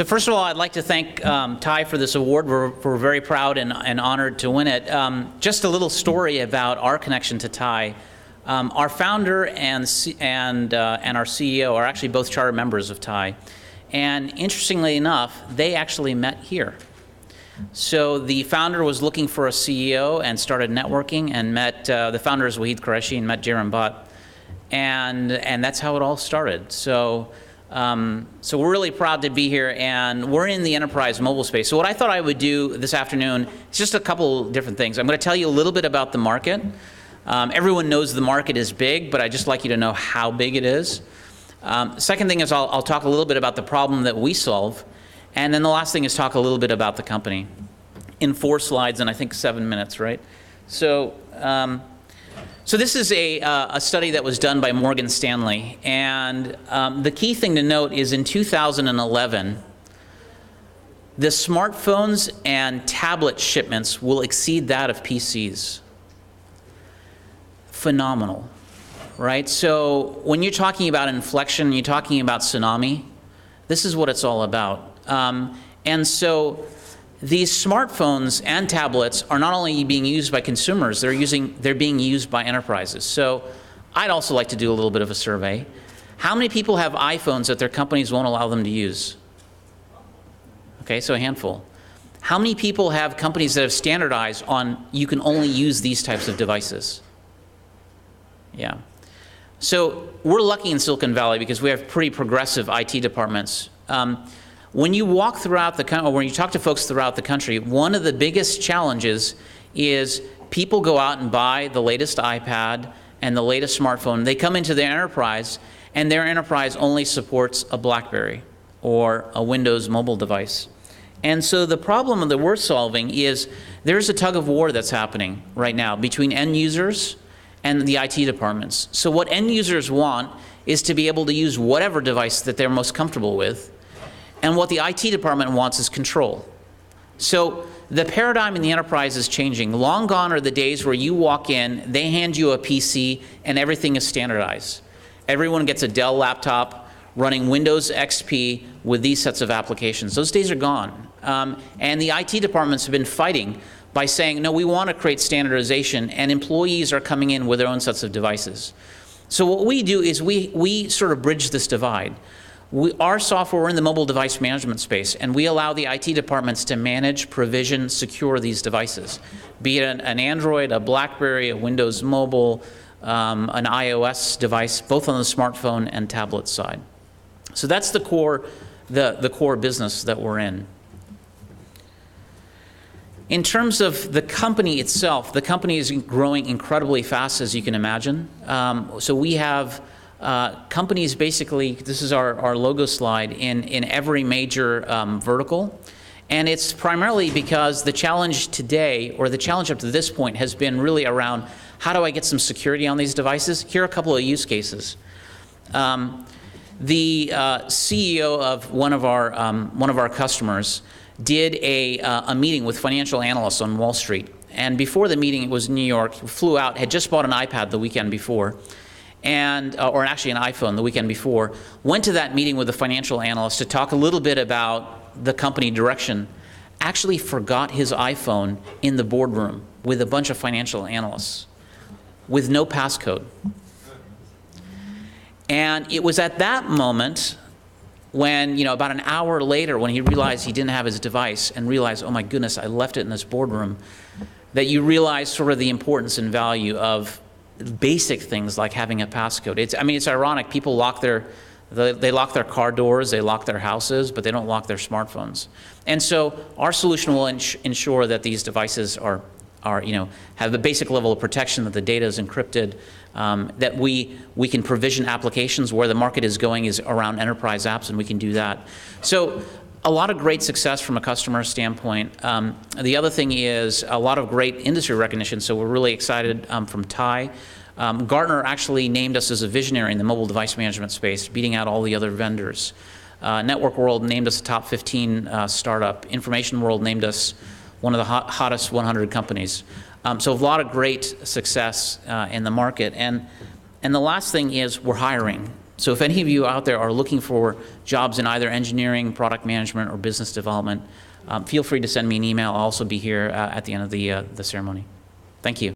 So first of all, I'd like to thank TiE for this award. We're very proud and honored to win it. Just a little story about our connection to TiE. Our founder and our CEO are actually both charter members of TiE. And interestingly enough, they actually met here. So the founder was looking for a CEO and started networking and met, the founder is Wahid Qureshi, and met Jairam Bhatt. And that's how it all started. So we're really proud to be here, and we're in the enterprise mobile space. So what I thought I would do this afternoon is just a couple different things. I'm going to tell you a little bit about the market. Everyone knows the market is big, but I'd just like you to know how big it is. Second thing is I'll talk a little bit about the problem that we solve. And then the last thing is talk a little bit about the company in 4 slides and I think 7 minutes, right? So this is a study that was done by Morgan Stanley. And the key thing to note is in 2011, the smartphones and tablet shipments will exceed that of PCs. Phenomenal, right? So when you're talking about inflection, you're talking about tsunami, this is what it's all about. And so these smartphones and tablets are not only being used by consumers, they're being used by enterprises. So I'd also like to do a little bit of a survey. How many people have iPhones that their companies won't allow them to use? Okay, so a handful. How many people have companies that have standardized on you can only use these types of devices? Yeah. So we're lucky in Silicon Valley because we have pretty progressive IT departments. When you walk throughout the country, or when you talk to folks throughout the country, one of the biggest challenges is people go out and buy the latest iPad and the latest smartphone. They come into their enterprise, and their enterprise only supports a BlackBerry or a Windows mobile device. And so the problem that we're solving is there's a tug of war that's happening right now between end users and the IT departments. So what end users want is to be able to use whatever device that they're most comfortable with. And what the IT department wants is control. So the paradigm in the enterprise is changing. Long gone are the days where you walk in, they hand you a PC, and everything is standardized. Everyone gets a Dell laptop running Windows XP with these sets of applications. Those days are gone. And the IT departments have been fighting by saying, no, we want to create standardization, and employees are coming in with their own sets of devices. So what we do is we sort of bridge this divide. Our software, we're in the mobile device management space, and we allow the IT departments to manage, provision, secure these devices, be it an Android, a BlackBerry, a Windows Mobile, an iOS device, both on the smartphone and tablet side. So that's the core business that we're in. In terms of the company itself, the company is growing incredibly fast, as you can imagine. So we have companies, basically, this is our logo slide, in every major vertical. And it's primarily because the challenge today, or the challenge up to this point, has been really around how do I get some security on these devices? Here are a couple of use cases. The CEO of one of our customers did a meeting with financial analysts on Wall Street. And before the meeting, it was in New York, flew out, had just bought an iPad the weekend before, or actually an iPhone the weekend before, went to that meeting with the financial analyst to talk a little bit about the company direction, actually forgot his iPhone in the boardroom with a bunch of financial analysts with no passcode. And it was at that moment when, about an hour later, when he realized he didn't have his device and realized, oh my goodness, I left it in this boardroom, that you realize sort of the importance and value of basic things like having a passcode. It's ironic. People they lock their car doors, they lock their houses, but they don't lock their smartphones. And so our solution will ensure that these devices have the basic level of protection, that the data is encrypted, that we can provision applications. Where the market is going is around enterprise apps, and we can do that. So a lot of great success from a customer standpoint. The other thing is a lot of great industry recognition, so we're really excited from TiE. Gartner actually named us as a visionary in the mobile device management space, beating out all the other vendors. Network World named us a top 15 startup. Information World named us one of the hottest 100 companies. So a lot of great success in the market. And the last thing is we're hiring. So if any of you out there are looking for jobs in either engineering, product management, or business development, feel free to send me an email. I'll also be here at the end of the ceremony. Thank you.